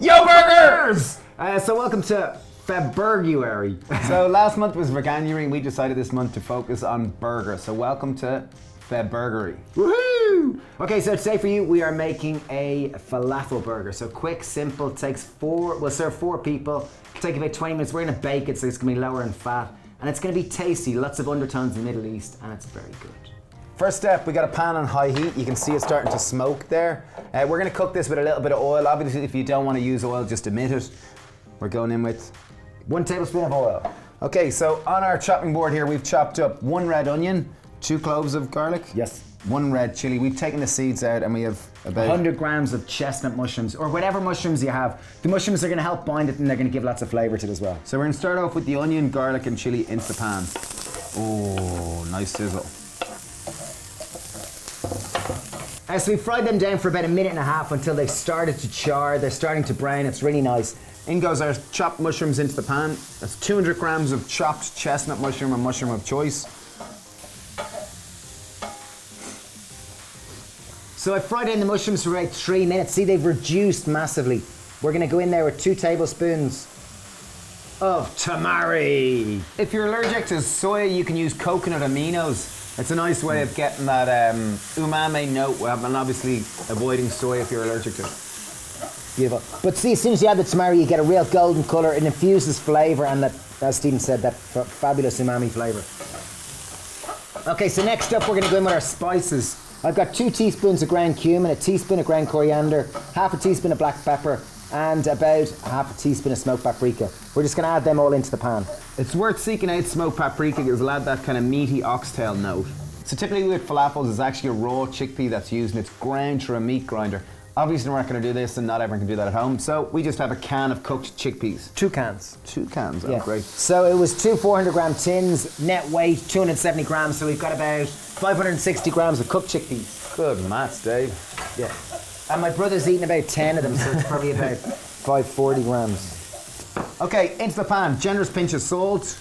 Yo Burgers! So welcome to Feburgerary. So last month was Veganuary and we decided this month to focus on burgers. So welcome to Feburgerary. Woohoo! Okay, so today for you we are making a falafel burger. So quick, simple, we'll serve 4 people. It'll take about 20 minutes. We're gonna bake it so it's gonna be lower in fat. And it's gonna be tasty, lots of undertones in the Middle East, and it's very good. First step, we got a pan on high heat. You can see it starting to smoke there. We're gonna cook this with a little bit of oil. Obviously, if you don't wanna use oil, just omit it. We're going in with 1 tablespoon of oil. Okay, so on our chopping board here, we've chopped up 1 red onion, 2 cloves of garlic. Yes. 1 red chili. We've taken the seeds out and we have about 100 grams of chestnut mushrooms, or whatever mushrooms you have. The mushrooms are gonna help bind it and they're gonna give lots of flavor to it as well. So we're gonna start off with the onion, garlic and chili into the pan. Oh, nice sizzle. So we fried them down for about 1.5 minutes until they've started to char, they're starting to brown, it's really nice. In goes our chopped mushrooms into the pan. That's 200 grams of chopped chestnut mushroom or mushroom of choice. So I fried in the mushrooms for about 3 minutes. See, they've reduced massively. We're gonna go in there with 2 tablespoons of tamari. If you're allergic to soy, you can use coconut aminos. It's a nice way of getting that umami note, and obviously avoiding soy if you're allergic to it. Beautiful. But see, as soon as you add the tamari, you get a real golden color. It infuses flavor, and that, as Stephen said, that fabulous umami flavor. Okay, so next up, we're gonna go in with our spices. I've got 2 teaspoons of ground cumin, 1 teaspoon of ground coriander, 1/2 teaspoon of black pepper, and about 1/2 teaspoon of smoked paprika. We're just gonna add them all into the pan. It's worth seeking out smoked paprika because it'll add that kind of meaty oxtail note. So typically with falafels, it's actually a raw chickpea that's used and it's ground through a meat grinder. Obviously we're not gonna do this and not everyone can do that at home, so we just have a can of cooked chickpeas. 2 cans. 2 cans, oh Yeah. great. So it was 2 400-gram tins, net weight 270 grams, so we've got about 560 grams of cooked chickpeas. Good maths, Dave. Yeah. And my brother's eating about 10 of them, so it's probably about 540 grams. Okay, into the pan, generous pinch of salt.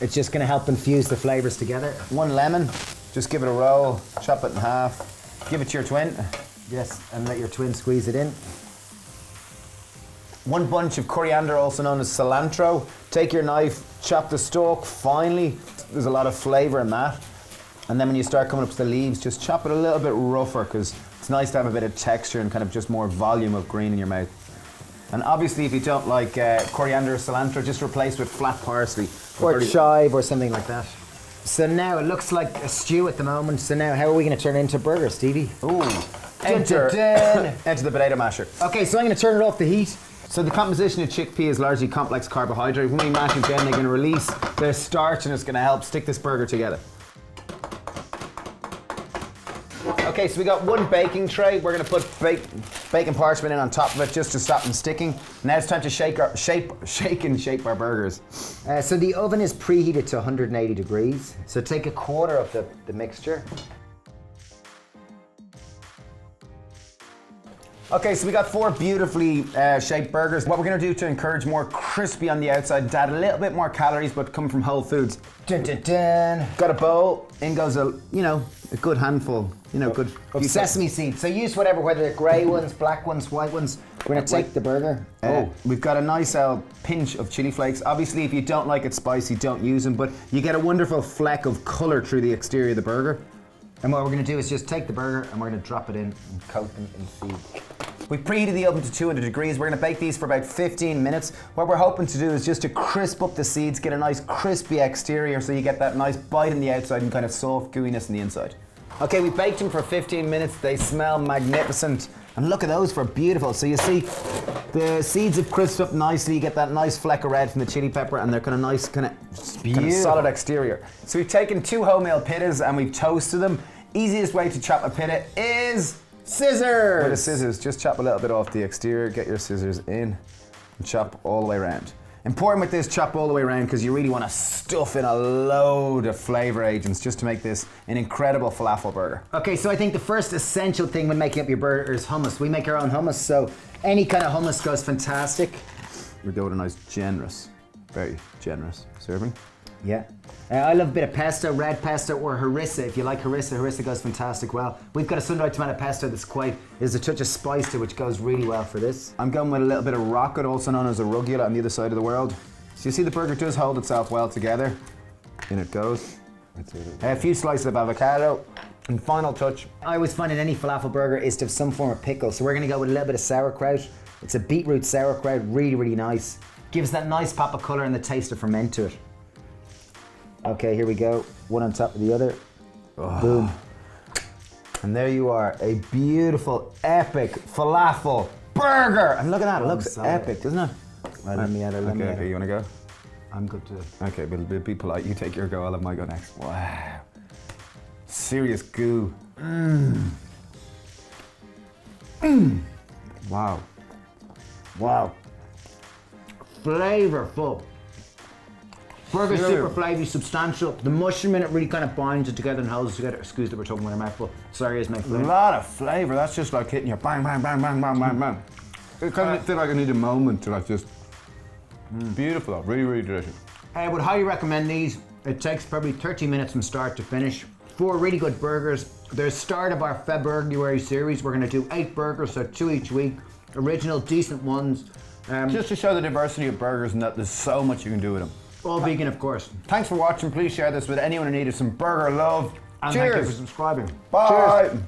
It's just gonna help infuse the flavors together. 1 lemon, just give it a roll, chop it in half, give it to your twin. Yes, and let your twin squeeze it in. 1 bunch of coriander, also known as cilantro. Take your knife, chop the stalk finely. There's a lot of flavor in that. And then when you start coming up to the leaves, just chop it a little bit rougher because it's nice to have a bit of texture and kind of just more volume of green in your mouth. And obviously if you don't like coriander or cilantro, just replace with flat parsley. Or chive or something like that. So now it looks like a stew at the moment. So now how are we gonna turn it into a burger, Stevie? Ooh, enter the potato masher. Okay, so I'm gonna turn it off the heat. So the composition of chickpea is largely complex carbohydrate. When we mash it down, they're gonna release their starch and it's gonna help stick this burger together. Okay, so we got 1 baking tray. We're gonna put bacon parchment in on top of it just to stop them sticking. Now it's time to shake and shape our burgers. So the oven is preheated to 180 degrees. So take 1/4 of the mixture. Okay, so we got 4 beautifully shaped burgers. What we're gonna do to encourage more crispy on the outside, to add a little bit more calories, but come from Whole Foods. Dun, dun, dun. Got a bowl, in goes a good handful, good Of sesame seeds. So use whatever, whether they're grey ones, black ones, white ones. We're gonna take the burger. We've got a nice pinch of chili flakes. Obviously, if you don't like it spicy, don't use them, but you get a wonderful fleck of color through the exterior of the burger. And what we're gonna do is just take the burger and we're gonna drop it in and coat them in seeds. We've preheated the oven to 200 degrees. We're gonna bake these for about 15 minutes. What we're hoping to do is just to crisp up the seeds, get a nice crispy exterior so you get that nice bite on the outside and kind of soft gooiness on the inside. Okay, we baked them for 15 minutes. They smell magnificent. And look at those, for beautiful. So you see, the seeds have crisped up nicely. You get that nice fleck of red from the chili pepper and they're kind of nice, kind of solid exterior. So we've taken 2 wholemeal pittas and we've toasted them. Easiest way to chop a pitta is scissors. With a scissors, just chop a little bit off the exterior, get your scissors in and chop all the way around. Important with this, chop all the way around because you really want to stuff in a load of flavor agents just to make this an incredible falafel burger. Okay, so I think the first essential thing when making up your burger is hummus. We make our own hummus, so any kind of hummus goes fantastic. We're doing a nice generous, very generous serving. Yeah. I love a bit of pesto, red pesto or harissa. If you like harissa, harissa goes fantastic well. We've got a sun-dried tomato pesto that's there's a touch of spice to it, which goes really well for this. I'm going with a little bit of rocket, also known as arugula on the other side of the world. So you see the burger does hold itself well together. In it goes. A few slices of avocado. And final touch. I always find in any falafel burger is to have some form of pickle. So we're gonna go with a little bit of sauerkraut. It's a beetroot sauerkraut, really, really nice. Gives that nice pop of color and the taste of ferment to it. Okay, here we go. One on top of the other. Oh. Boom. And there you are, a beautiful, epic falafel burger. And look at that, it looks epic, doesn't it? Well, let me add it, Okay, you wanna go? I'm good to. Okay, but be polite. You take your go, I'll have my go next. Wow. Serious goo. Wow. Wow. Flavorful. Burger's super flavoury, substantial. The mushroom in it really kind of binds it together and holds it together. Excuse that we're talking with our mouthful. Sorry, is my A flavour. lot of flavour. That's just like hitting you bang, bang, bang, bang, bang, bang, bang. It kind of feel like I need a moment to like just. Beautiful, really, really delicious. I would highly recommend these. It takes probably 30 minutes from start to finish. 4 really good burgers. They're the start of our Feburgerary series. We're going to do 8 burgers, so 2 each week. Original, decent ones. Just to show the diversity of burgers and that there's so much you can do with them. All vegan, of course. Thanks for watching. Please share this with anyone who needed some burger love. And Cheers. thank you for subscribing. Bye. Cheers.